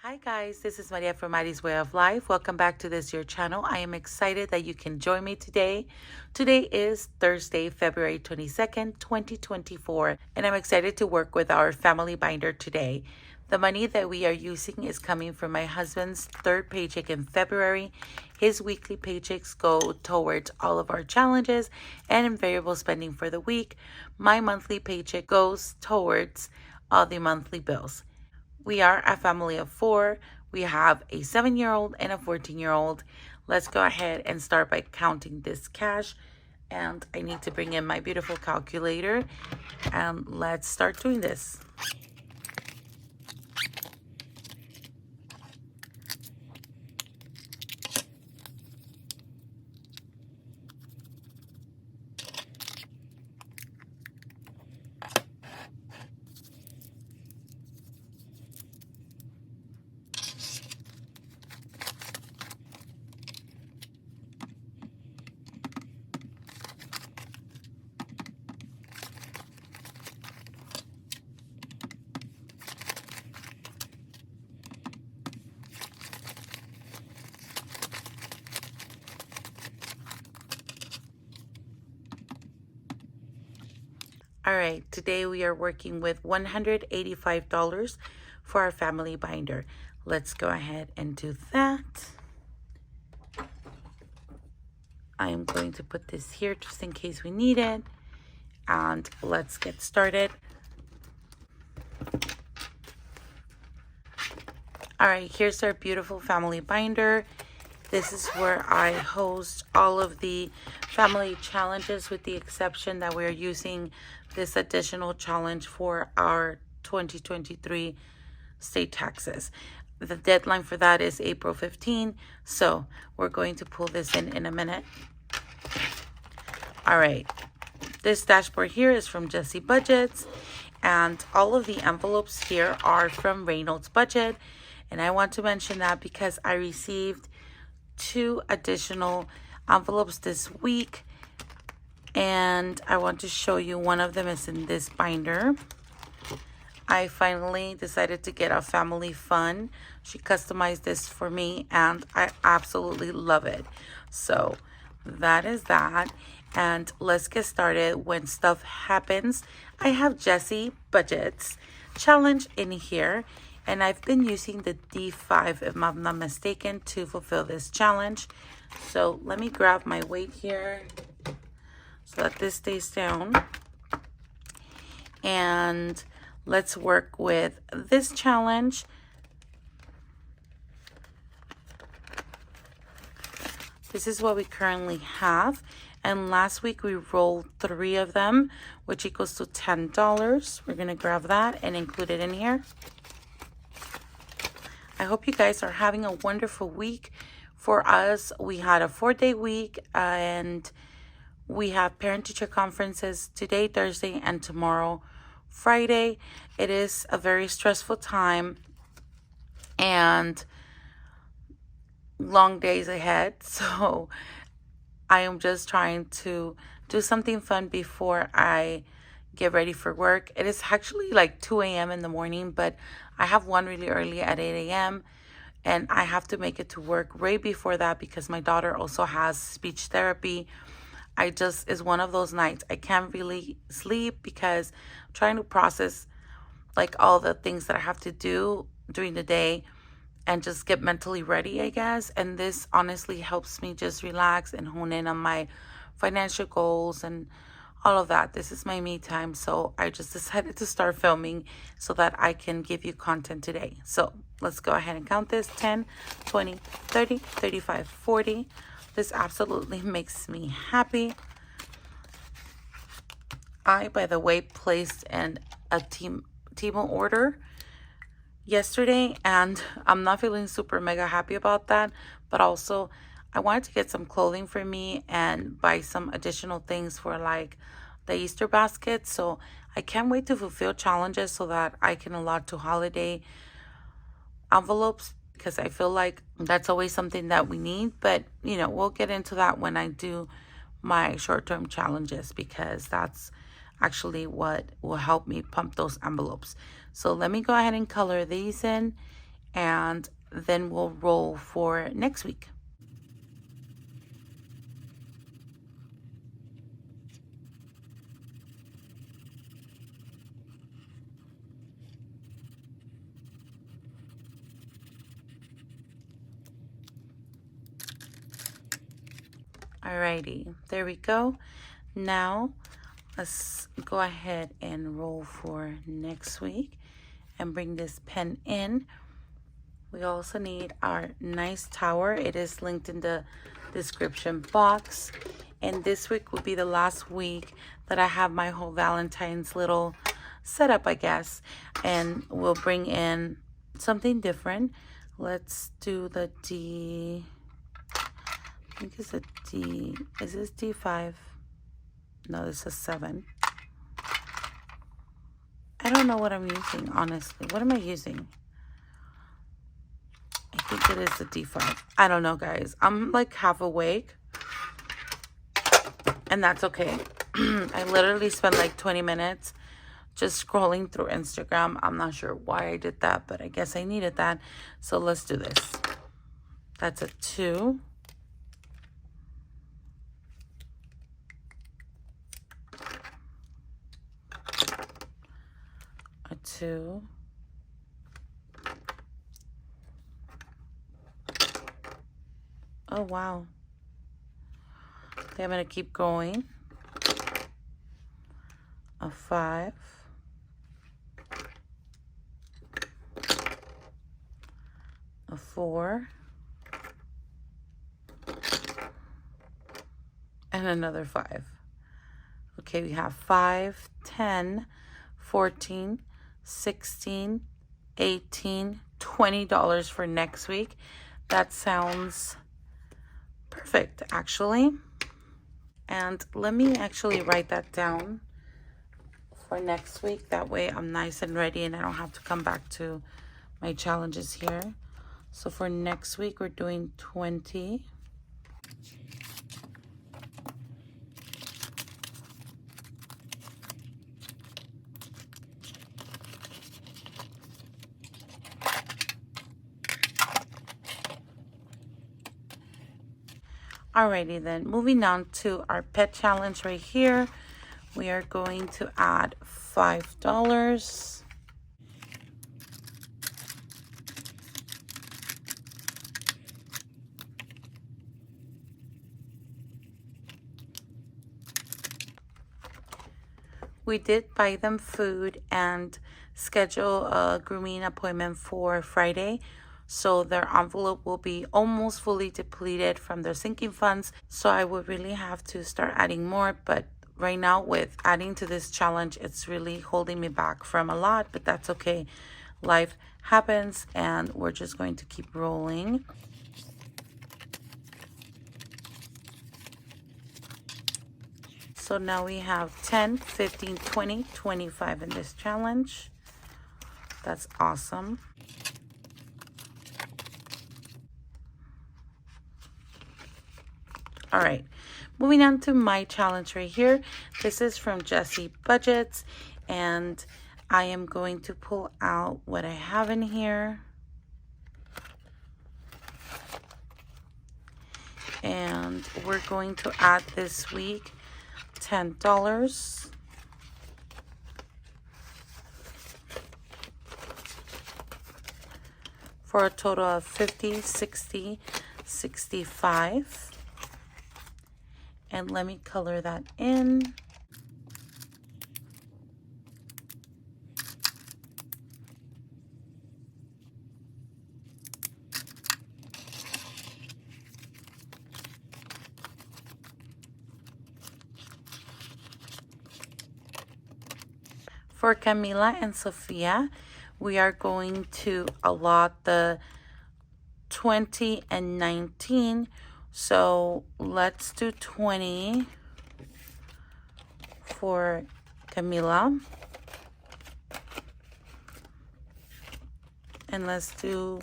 Hi guys, this is Maria from Mari's Way of Life. Welcome back to this your channel. I am excited that you can join me today. Today is Thursday, February 22nd, 2024, and I'm excited to work with our family binder today. The money that we are using is coming from my husband's third paycheck in February. His weekly paychecks go towards all of our challenges and variable spending for the week. My monthly paycheck goes towards all the monthly bills. We are a family of four. We have a 7-year-old and a 14-year-old. Let's go ahead and start by counting this cash. And I need to bring in my beautiful calculator. And let's start doing this. All right, today we are working with $185 for our family binder. Let's go ahead and do that. I'm going to put this here just in case we need it. And let's get started. All right, here's our beautiful family binder. This is where I host all of the family challenges, with the exception that we're using this additional challenge for our 2023 state taxes. The deadline for that is April 15, so we're going to pull this in a minute. All right, this dashboard here is from Jessie Budgets, and all of the envelopes here are from Reynolds Budget. And I want to mention that because I received 2 additional envelopes this week, and I want to show you. One of them is in this binder. I finally decided to get a family fun. She customized this for me and I absolutely love it. So that is that, and let's get started. When stuff happens, I have Jessie Budgets challenge in here, and I've been using the D5, if I'm not mistaken, to fulfill this challenge. So let me grab my weight here so that this stays down. And let's work with this challenge. This is what we currently have. And last week we rolled 3 of them, which equals to $10. We're going to grab that and include it in here. I hope you guys are having a wonderful week. For us, we had a 4-day week, and we have parent-teacher conferences today, Thursday, and tomorrow, Friday. It is a very stressful time and long days ahead. So I am just trying to do something fun before I get ready for work. It is actually like 2 a.m. in the morning, but I have one really early at 8 a.m. and I have to make it to work right before that because my daughter also has speech therapy. It's one of those nights I can't really sleep because I'm trying to process like all the things that I have to do during the day and just get mentally ready, I guess. And this honestly helps me just relax and hone in on my financial goals and all of that. This is my me time, so I just decided to start filming so that I can give you content today. So let's go ahead and count this: 10, 20, 30, 35, 40. This absolutely makes me happy. I, by the way, placed a Temu order yesterday, and I'm not feeling super mega happy about that, but also I wanted to get some clothing for me and buy some additional things for like the Easter basket. So I can't wait to fulfill challenges so that I can allot to holiday envelopes, because I feel like that's always something that we need. But you know, we'll get into that when I do my short-term challenges, because that's actually what will help me pump those envelopes. So let me go ahead and color these in, and then we'll roll for next week. Alrighty, there we go. Now let's go ahead and roll for next week and bring this pen in. We also need our nice tower. It is linked in the description box. And this week will be the last week that I have my whole Valentine's little setup, I guess. And we'll bring in something different. Let's do the D. I think it's a D. Is this D5? No, this is 7. I don't know what I'm using, honestly. What am I using? I think it is a D5. I don't know, guys. I'm like half awake. And that's okay. I literally spent like 20 minutes just scrolling through Instagram. I'm not sure why I did that, but I guess I needed that. So let's do this. That's a 2. A 2. Oh, wow. Okay, I'm going to keep going. A 5. A 4. And another 5. Okay, we have 5, 10, 14, 16, 18, $20 for next week. That sounds perfect, actually. And let me actually write that down for next week. That way I'm nice and ready and I don't have to come back to my challenges here. So for next week, we're doing 20. Alrighty then, moving on to our pet challenge right here. We are going to add $5. We did buy them food and schedule a grooming appointment for Friday. So their envelope will be almost fully depleted from their sinking funds. So I would really have to start adding more. But right now with adding to this challenge, it's really holding me back from a lot. But that's okay. Life happens and we're just going to keep rolling. So now we have 10, 15, 20, 25 in this challenge. That's awesome. All right, moving on to my challenge right here. This is from Jessie Budgets, and I am going to pull out what I have in here. And we're going to add this week $10. For a total of 50, 60, 65. And let me color that in. For Camila and Sophia, we are going to allot the 20 and 19. So let's do 20 for Camila. And let's do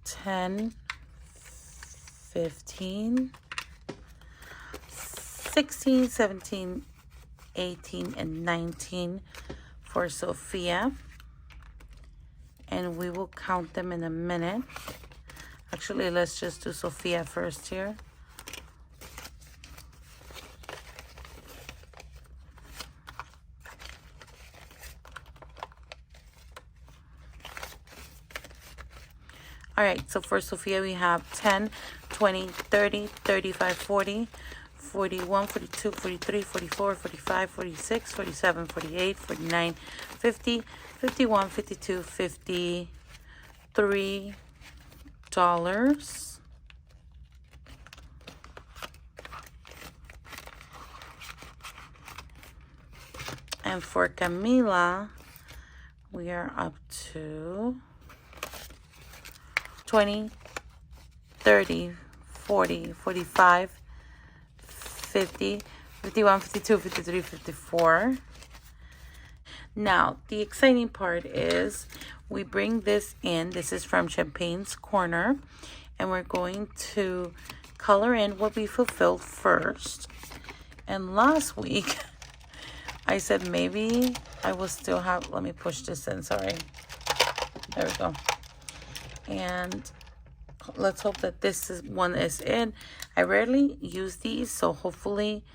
10, 15, 16, 17, 18, and 19 for Sophia. and we will count them in a minute. Actually, let's just do Sophia first here. All right, so for Sophia, we have 10, 20, 30, 35, 40, 41, 42, 43, 44, 45, 46, 47, 48, 49, 50, 51, 52, 53 dollars. And for Camila, we are up to 20, 30, 40, 45, 50, 51, 52, 53, 54. Now, the exciting part is we bring this in. This is from Champagne's Corner. And we're going to color in what we fulfilled first. And last week, I said maybe I will still have... Let me push this in, sorry. There we go. And let's hope that one is in. I rarely use these, so hopefully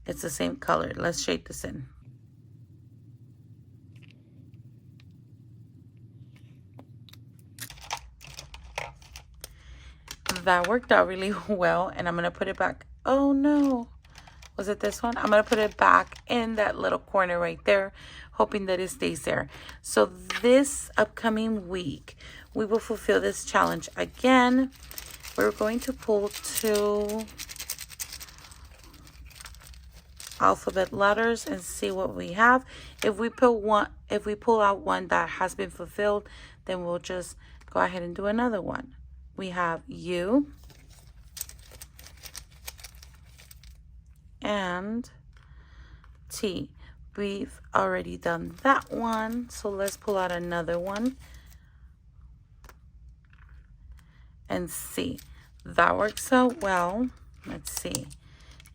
it's the same color. Let's shade this in. That worked out really well, and I'm going to put it back. Oh, no. Was it this one? I'm going to put it back in that little corner right there, hoping that it stays there. So this upcoming week, we will fulfill this challenge again. We're going to pull 2 alphabet letters and see what we have. If we pull out one that has been fulfilled, then we'll just go ahead and do another one. We have U and T. We've already done that one, so let's pull out another one and see. That works out well. Let's see.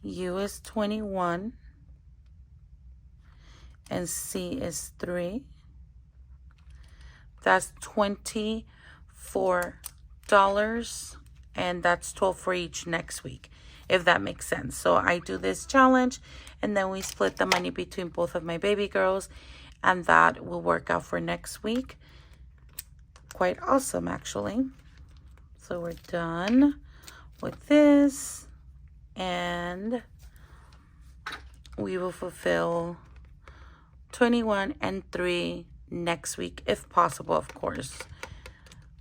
U is 21 and C is 3. That's $24, and that's 12 for each next week, if that makes sense. So I do this challenge, and then we split the money between both of my baby girls, and that will work out for next week. Quite awesome, actually. So we're done with this, and we will fulfill 21 and 3 next week, if possible, of course.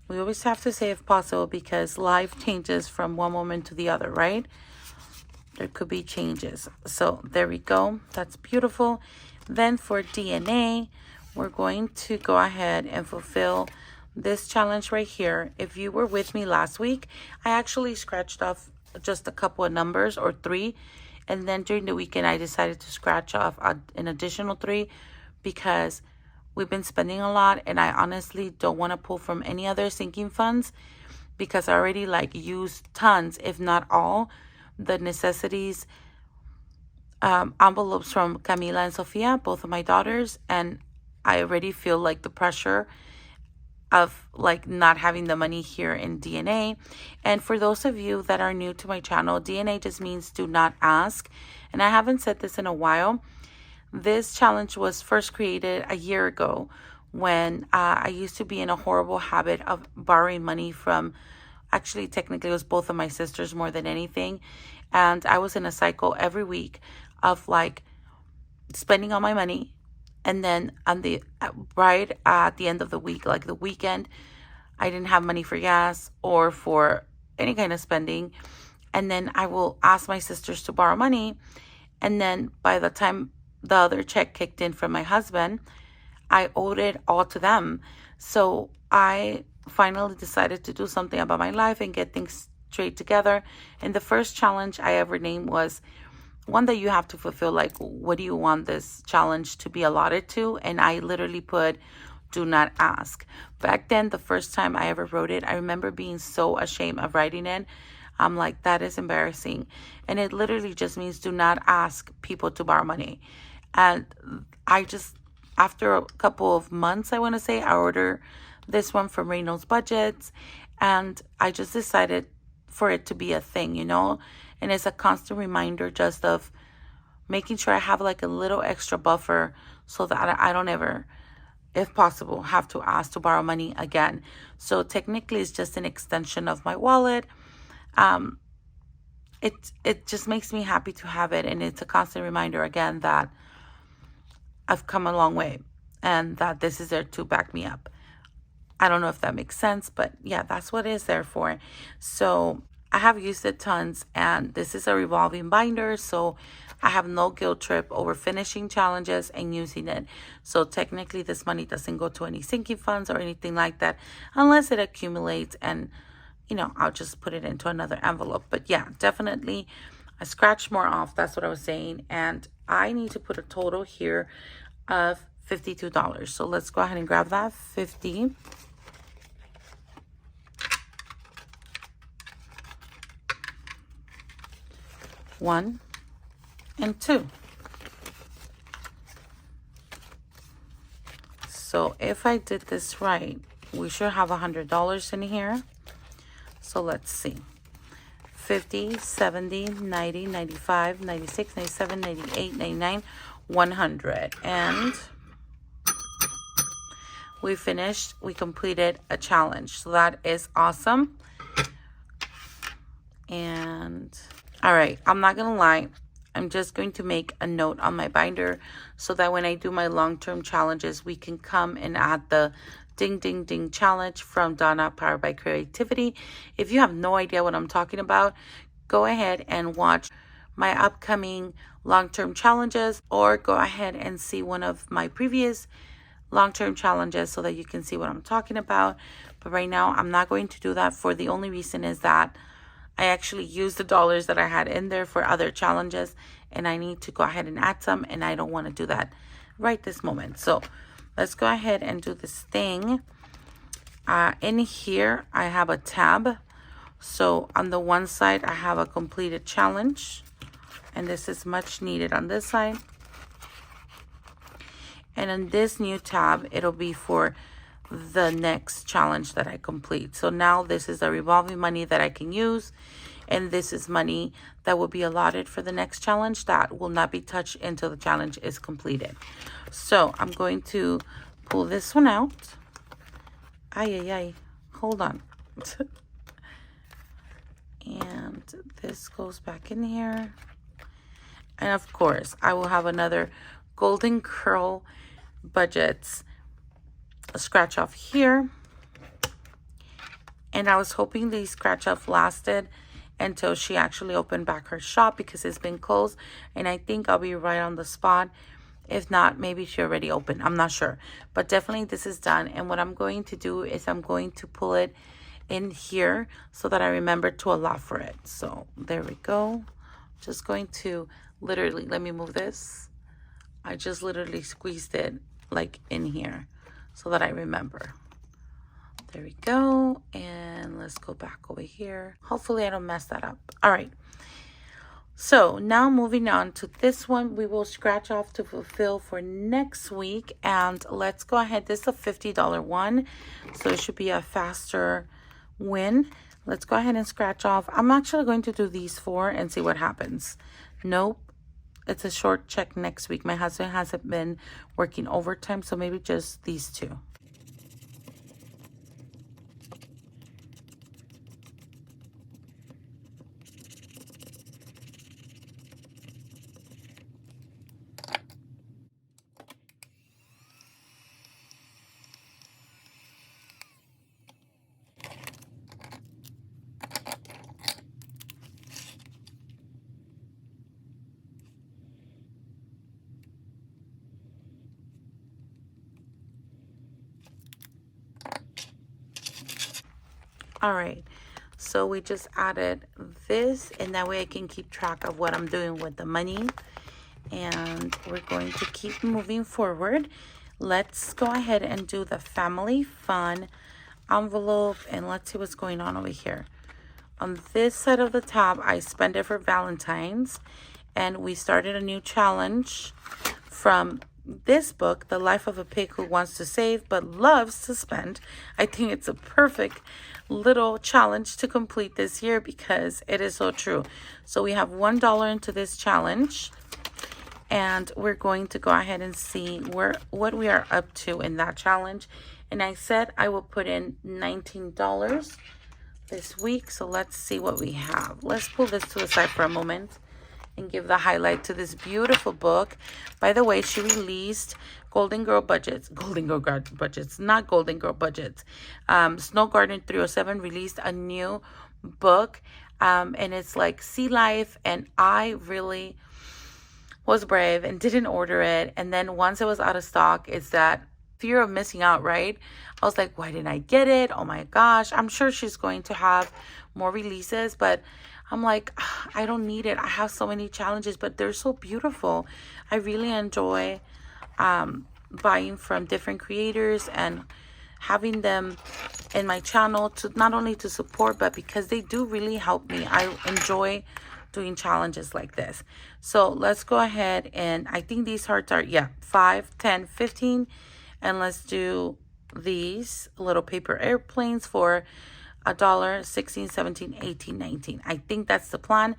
We always have to say if possible because life changes from one moment to the other, right? There could be changes. So there we go. That's beautiful. Then for DNA, we're going to go ahead and fulfill this challenge right here. If you were with me last week, I actually scratched off just a couple of numbers, or 3. And then during the weekend, I decided to scratch off an additional 3 because we've been spending a lot, and I honestly don't want to pull from any other sinking funds because I already used tons, if not all, the necessities envelopes from Camila and Sofia, both of my daughters, and I already feel like the pressure of not having the money here in DNA. And for those of you that are new to my channel, DNA just means do not ask, and I haven't said this in a while. This challenge was first created a year ago when I used to be in a horrible habit of borrowing money from, actually technically it was both of my sisters more than anything, and I was in a cycle every week of spending all my money, and then right at the end of the week, like the weekend, I didn't have money for gas or for any kind of spending, and then I will ask my sisters to borrow money, and then by the time the other check kicked in from my husband, I owed it all to them. So I finally decided to do something about my life and get things straight together. And the first challenge I ever named was one that you have to fulfill. What do you want this challenge to be allotted to? And I literally put, do not ask. Back then, the first time I ever wrote it, I remember being so ashamed of writing it. I'm like, that is embarrassing. And it literally just means do not ask people to borrow money. And I just, after a couple of months, I want to say, I ordered this one from Reynolds Budgets, and I just decided for it to be a thing, you know, and it's a constant reminder just of making sure I have like a little extra buffer so that I don't ever, if possible, have to ask to borrow money again. So technically it's just an extension of my wallet. It just makes me happy to have it, and it's a constant reminder again that I've come a long way and that this is there to back me up. I don't know if that makes sense, but yeah, that's what it's there for. So I have used it tons, and this is a revolving binder, so I have no guilt trip over finishing challenges and using it. So technically this money doesn't go to any sinking funds or anything like that unless it accumulates, and you know, I'll just put it into another envelope. But yeah, definitely I scratched more off. That's what I was saying. And I need to put a total here of $52. So let's go ahead and grab that 50. One and two. So if I did this right, we should have $100 in here. So let's see. 50, 70, 90, 95, 96, 97, 98, 99, 100. And we finished, we completed a challenge. So that is awesome. And all right, I'm not gonna lie, I'm just going to make a note on my binder so that when I do my long-term challenges, we can come and add the ding ding ding challenge from Donna, powered by creativity. If you have no idea what I'm talking about, go ahead and watch my upcoming long-term challenges, or go ahead and see one of my previous long-term challenges so that you can see what I'm talking about. But right now I'm not going to do that, for the only reason is that I actually used the dollars that I had in there for other challenges, and I need to go ahead and add some, and I don't want to do that right this moment. So let's go ahead and do this thing. In here I have a tab. So on the one side I have a completed challenge, and this is much needed on this side. And in this new tab, it'll be for the next challenge that I complete. So now this is the revolving money that I can use, and this is money that will be allotted for the next challenge that will not be touched until the challenge is completed. So I'm going to pull this one out. Hold on. And this goes back in here, and of course I will have another Golden Curl Budgets scratch off here. And I was hoping the scratch off lasted until she actually opened back her shop, because it's been closed, and I think I'll be right on the spot. If not, maybe she already opened, I'm not sure, but definitely this is done. And what I'm going to do is I'm going to pull it in here so that I remember to allot for it. So there we go. Just going to literally, let me move this. I just literally squeezed it like in here so that I remember. There we go. And let's go back over here. Hopefully I don't mess that up. All right. So now moving on to this one, we will scratch off to fulfill for next week. And let's go ahead. This is a $50 one, so it should be a faster win. Let's go ahead and scratch off. I'm actually going to do these four and see what happens. Nope. It's a short check next week. My husband hasn't been working overtime, so maybe just these two. All right, so we just added this, and that way I can keep track of what I'm doing with the money. And we're going to keep moving forward. Let's go ahead and do the family fun envelope, and let's see what's going on over here. On this side of the tab, I spent it for Valentine's, and we started a new challenge from this book, The Life of a Pig Who Wants to Save But Loves to Spend. I think it's a perfect little challenge to complete this year because it is so true. So we have $1 into this challenge, and we're going to go ahead and see what we are up to in that challenge. And I said I will put in $19 this week. So let's see what we have. Let's pull this to the side for a moment and give the highlight to this beautiful book. By the way, she released Golden Girl Budgets, not Golden Girl Budgets. Snow Garden 307 released a new book, and it's like sea life, and I really was brave and didn't order it. And then once it was out of stock, it's that fear of missing out, right? I was like, why didn't I get it? Oh my gosh. I'm sure she's going to have more releases, but I'm like, I don't need it. I have so many challenges, but they're so beautiful. I really enjoy buying from different creators and having them in my channel, to not only to support, but because they do really help me. I enjoy doing challenges like this. So let's go ahead, and I think these hearts are 5, 10, 15, and let's do these little paper airplanes for $1, 16, 17, 18, 19. I think that's the plan.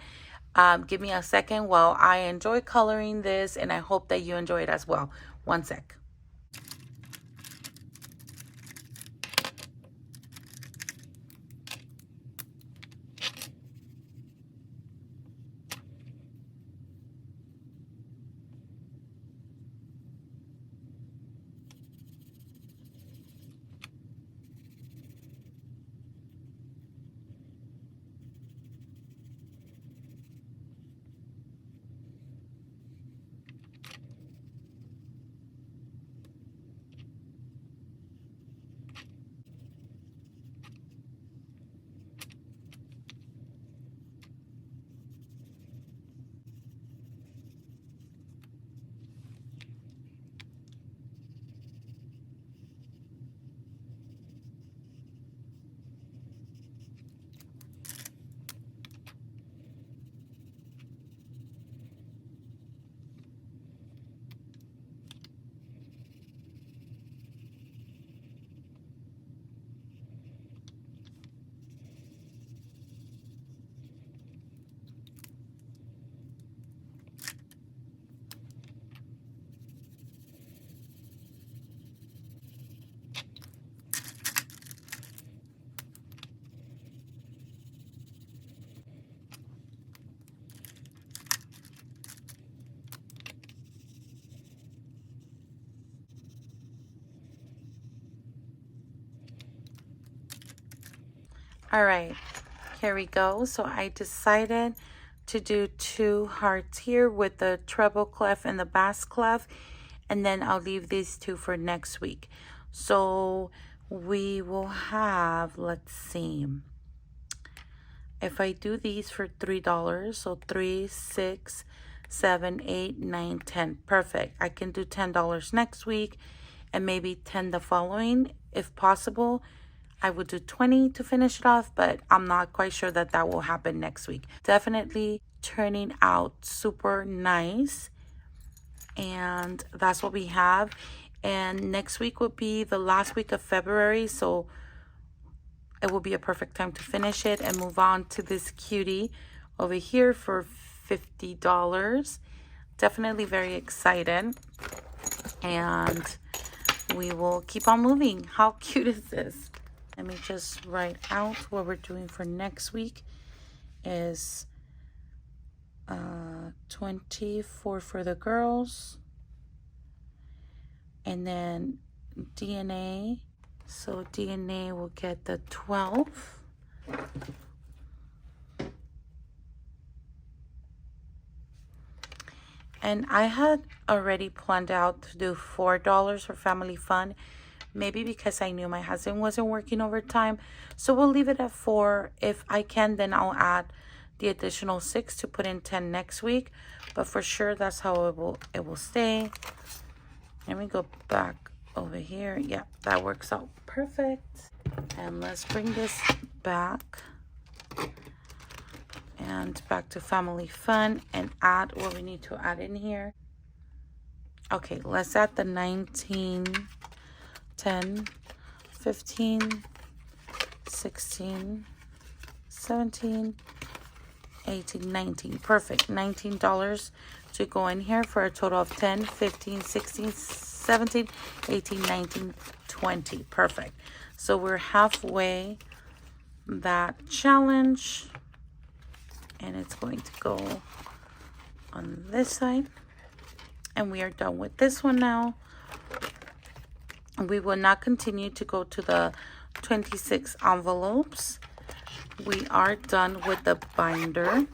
Give me a second while I enjoy coloring this, and I hope that you enjoy it as well. One sec. All right, here we go. So I decided to do 2 hearts here with the treble clef and the bass clef, and then I'll leave these 2 for next week. So we will have, let's see, if I do these for $3, so 3, 6, 7, 8, 9, 10, perfect. I can do $10 next week and maybe 10 the following if possible. I would do 20 to finish it off, but I'm not quite sure that that will happen next week. Definitely turning out super nice. And that's what we have. And next week will be the last week of February, so it will be a perfect time to finish it and move on to this cutie over here for $50. Definitely very excited. And we will keep on moving. How cute is this? Let me just write out what we're doing for next week is 24 for the girls, and then DNA. So DNA will get the 12. And I had already planned out to do $4 for family fun. Maybe because I knew my husband wasn't working overtime. So we'll leave it at 4. If I can, then I'll add the additional 6 to put in 10 next week. But for sure, that's how it will stay. Let me go back over here. Yeah, that works out perfect. And let's bring this back. And back to family fun and add what we need to add in here. Okay, let's add the 19, 10, 15, 16, 17, 18, 19. Perfect. $19 to go in here for a total of 10, 15, 16, 17, 18, 19, 20. Perfect. So we're halfway that challenge, and it's going to go on this side, and we are done with this one now. We will not continue to go to the 26 envelopes. We are done with the binder.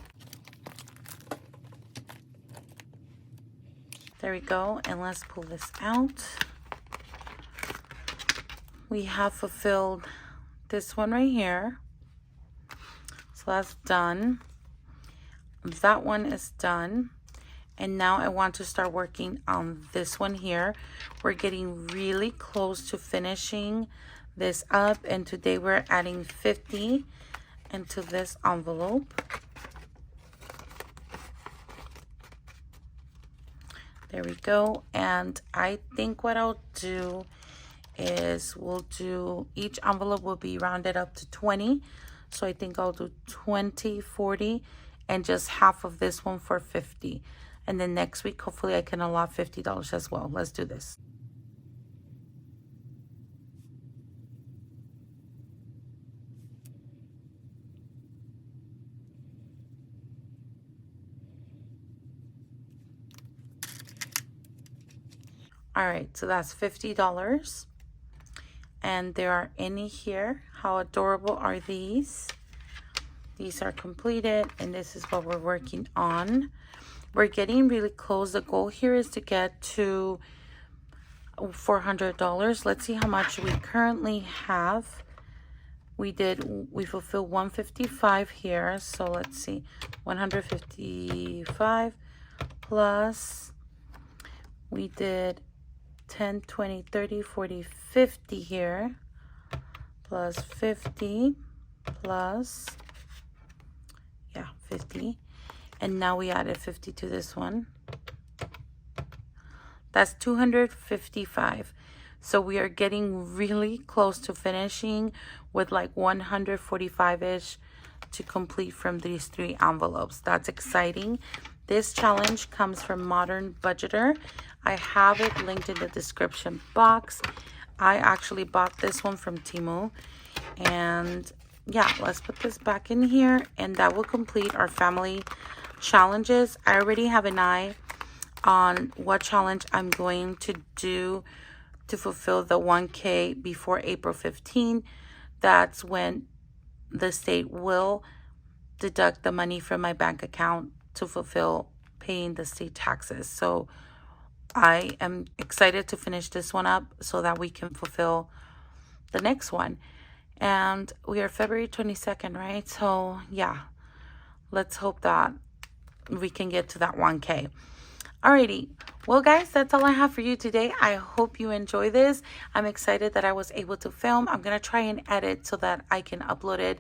There we go, and let's pull this out. We have fulfilled this one right here, so that's done. That one is done, and now I want to start working on this one here. We're getting really close to finishing this up, and today we're adding 50 into this envelope. There we go. And I think what I'll do is we'll do, each envelope will be rounded up to 20. So I think I'll do 20, 40, and just half of this one for 50. And then next week, hopefully I can allot $50 as well. Let's do this. All right, so that's $50. And there are any here. How adorable are these? These are completed, and this is what we're working on. We're getting really close. The goal here is to get to $400. Let's see how much we currently have. We fulfilled 155 here. So let's see, 155 plus, we did 10, 20, 30, 40, 50 here, plus 50, plus, yeah, 50. And now we added 50 to this one. That's 255. So we are getting really close to finishing with like 145-ish to complete from these 3 envelopes. That's exciting. This challenge comes from Modern Budgeter. I have it linked in the description box. I actually bought this one from Temu. And yeah, let's put this back in here, and that will complete our family challenges. I already have an eye on what challenge I'm going to do to fulfill the 1K before April 15. That's when the state will deduct the money from my bank account to fulfill paying the state taxes. So I am excited to finish this one up so that we can fulfill the next one. And we are February 22nd, right? So yeah, let's hope that we can get to that 1K. Alrighty, well guys, that's all I have for you today. I hope you enjoy this. I'm excited that I was able to film. I'm gonna try and edit so that I can upload it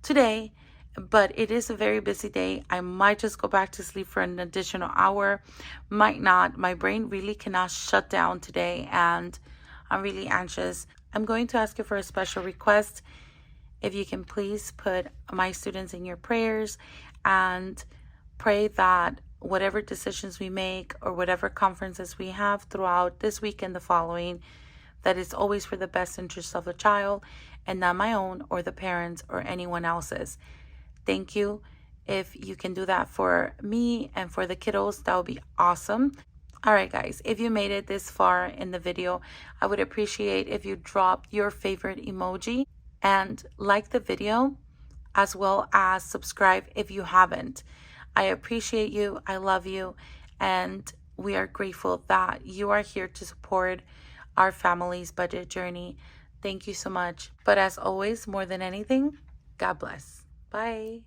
today, but it is a very busy day. I might just go back to sleep for an additional hour, might not. My brain really cannot shut down today, and I'm really anxious. I'm going to ask you for a special request. If you can please put my students in your prayers and pray that whatever decisions we make or whatever conferences we have throughout this week and the following, that is always for the best interest of the child and not my own or the parents or anyone else's. Thank you. If you can do that for me and for the kiddos, that would be awesome. All right, guys, if you made it this far in the video, I would appreciate if you dropped your favorite emoji and like the video, as well as subscribe if you haven't. I appreciate you. I love you. And we are grateful that you are here to support our family's budget journey. Thank you so much. But as always, more than anything, God bless. Bye.